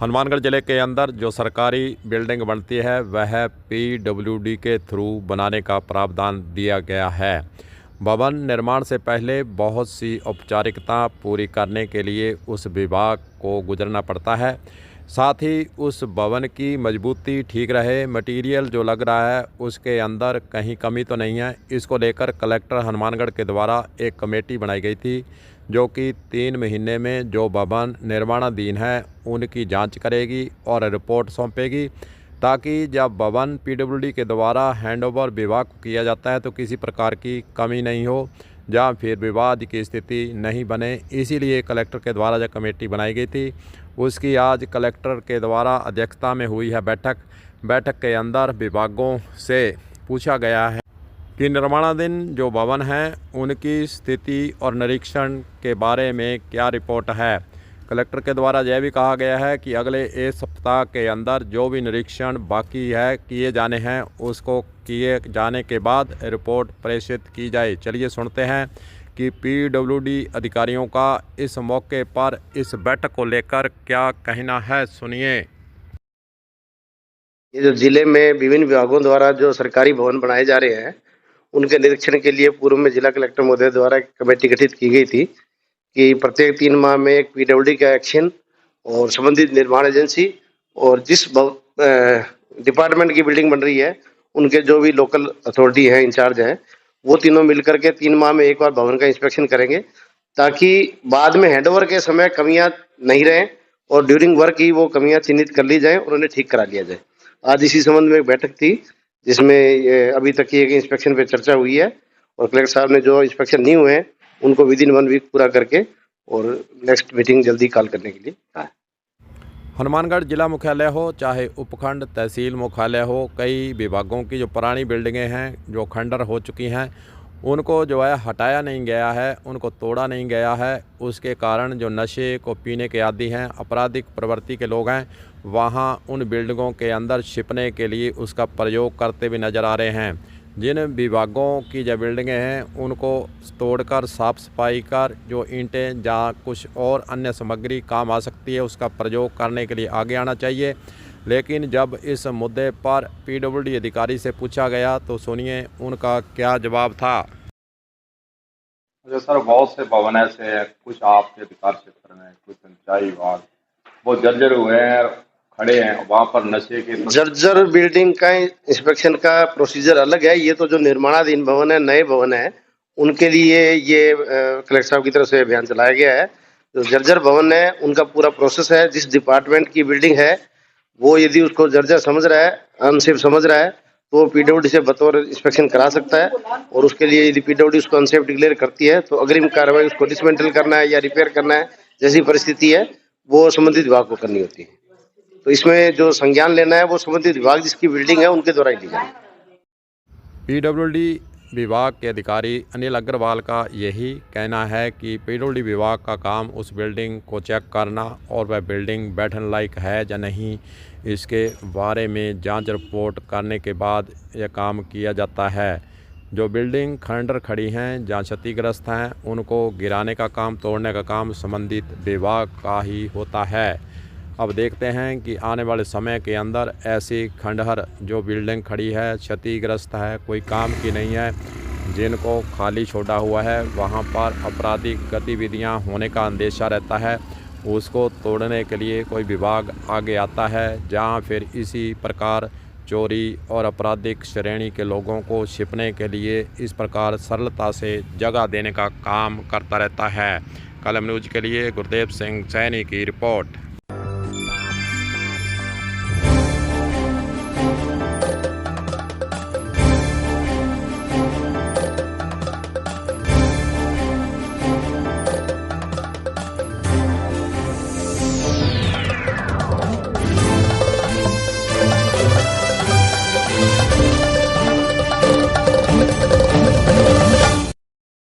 हनुमानगढ़ ज़िले के अंदर जो सरकारी बिल्डिंग बनती है वह पीडब्ल्यूडी के थ्रू बनाने का प्रावधान दिया गया है। भवन निर्माण से पहले बहुत सी औपचारिकता पूरी करने के लिए उस विभाग को गुजरना पड़ता है। साथ ही उस भवन की मजबूती ठीक रहे, मटेरियल जो लग रहा है उसके अंदर कहीं कमी तो नहीं है, इसको लेकर कलेक्टर हनुमानगढ़ के द्वारा एक कमेटी बनाई गई थी जो कि 3 महीने में जो भवन निर्माणाधीन है उनकी जांच करेगी और रिपोर्ट सौंपेगी, ताकि जब भवन पीडब्ल्यूडी के द्वारा हैंडओवर विभाग को किया जाता है तो किसी प्रकार की कमी नहीं हो, जहाँ फिर विवाद की स्थिति नहीं बने। इसीलिए कलेक्टर के द्वारा जो कमेटी बनाई गई थी उसकी आज कलेक्टर के द्वारा अध्यक्षता में हुई है बैठक के अंदर विभागों से पूछा गया है कि निर्माणाधीन जो भवन हैं उनकी स्थिति और निरीक्षण के बारे में क्या रिपोर्ट है। कलेक्टर के द्वारा यह भी कहा गया है कि अगले एक सप्ताह के अंदर जो भी निरीक्षण बाकी है किए जाने हैं उसको किए जाने के बाद रिपोर्ट प्रेषित की जाए। चलिए सुनते हैं कि पीडब्ल्यूडी अधिकारियों का इस मौके पर इस बैठक को लेकर क्या कहना है, सुनिए। ये जो जिले में विभिन्न विभागों द्वारा जो सरकारी भवन बनाए जा रहे हैं उनके निरीक्षण के लिए पूर्व में जिला कलेक्टर महोदय द्वारा एक कमेटी गठित की गई थी कि प्रत्येक 3 माह में एक पीडब्ल्यूडी का एक्शन और संबंधित निर्माण एजेंसी और जिस डिपार्टमेंट की बिल्डिंग बन रही है उनके जो भी लोकल अथॉरिटी है, इंचार्ज हैं, वो तीनों मिलकर के 3 माह में एक बार भवन का इंस्पेक्शन करेंगे, ताकि बाद में हैंडओवर के समय कमियां नहीं रहें और ड्यूरिंग वर्क ही वो कमियां चिन्हित कर ली जाएं और उन्हें ठीक करा लिया जाए। आज इसी संबंध में एक बैठक थी जिसमें अभी तक की एक इंस्पेक्शन पे चर्चा हुई है और कलेक्टर साहब ने जो इंस्पेक्शन नहीं हुए हैं उनको विदिन 1 वीक पूरा करके और नेक्स्ट मीटिंग जल्दी कॉल करने के लिए कहा है। हनुमानगढ़ जिला मुख्यालय हो चाहे उपखंड तहसील मुख्यालय हो, कई विभागों की जो पुरानी बिल्डिंगें हैं जो खंडर हो चुकी हैं उनको जो है हटाया नहीं गया है, उनको तोड़ा नहीं गया है। उसके कारण जो नशे को पीने के आदी हैं, आपराधिक प्रवृत्ति के लोग हैं, वहाँ उन बिल्डिंगों के अंदर छिपने के लिए उसका प्रयोग करते हुए नज़र आ रहे हैं। जिन विभागों की जो बिल्डिंगें हैं उनको तोड़कर साफ़ सफाई कर जो ईंटें जहाँ कुछ और अन्य सामग्री काम आ सकती है उसका प्रयोग करने के लिए आगे आना चाहिए। लेकिन जब इस मुद्दे पर पीडब्ल्यूडी अधिकारी से पूछा गया तो सुनिए उनका क्या जवाब था। अच्छा सर, बहुत से भवन ऐसे हैं, कुछ आपके अधिकार क्षेत्र में, कुछ सिंचाई विभाग, वो जर्जर हुए हैं, खड़े हैं, वहाँ पर नशे के जर्जर बिल्डिंग का इंस्पेक्शन का प्रोसीजर अलग है। ये तो जो निर्माणाधीन भवन है, नए भवन है, उनके लिए ये कलेक्टर साहब की तरफ से अभियान चलाया गया है। जो जर्जर भवन है उनका पूरा प्रोसेस है। जिस डिपार्टमेंट की बिल्डिंग है वो यदि उसको जर्जर समझ रहा है, अनसेफ समझ रहा है, तो पीडब्ल्यूडी से बतौर इंस्पेक्शन करा सकता है और उसके लिए यदि पीडब्ल्यूडी उसको अनसेफ डिक्लेयर करती है तो अग्रिम कार्रवाई उसको डिसमेंटल करना है या रिपेयर करना है, जैसी परिस्थिति है वो संबंधित विभाग को करनी होती है। तो इसमें जो संज्ञान लेना है वो संबंधित विभाग जिसकी बिल्डिंग है उनके द्वारा ही ली जाए। पीडब्ल्यूडी विभाग के अधिकारी अनिल अग्रवाल का यही कहना है कि पीडब्ल्यूडी विभाग का काम उस बिल्डिंग को चेक करना और वह बिल्डिंग बैठने लायक है या नहीं, इसके बारे में जांच रिपोर्ट करने के बाद यह काम किया जाता है। जो बिल्डिंग खंडर खड़ी हैं, जहाँ क्षतिग्रस्त हैं, उनको गिराने का काम, तोड़ने का काम संबंधित विभाग का ही होता है। अब देखते हैं कि आने वाले समय के अंदर ऐसी खंडहर जो बिल्डिंग खड़ी है, क्षतिग्रस्त है, कोई काम की नहीं है, जिनको खाली छोड़ा हुआ है, वहाँ पर आपराधिक गतिविधियाँ होने का अंदेशा रहता है, उसको तोड़ने के लिए कोई विभाग आगे आता है, जहाँ फिर इसी प्रकार चोरी और आपराधिक श्रेणी के लोगों को छिपने के लिए इस प्रकार सरलता से जगह देने का काम करता रहता है। कलम न्यूज़ के लिए गुरदेव सिंह सैनी की रिपोर्ट।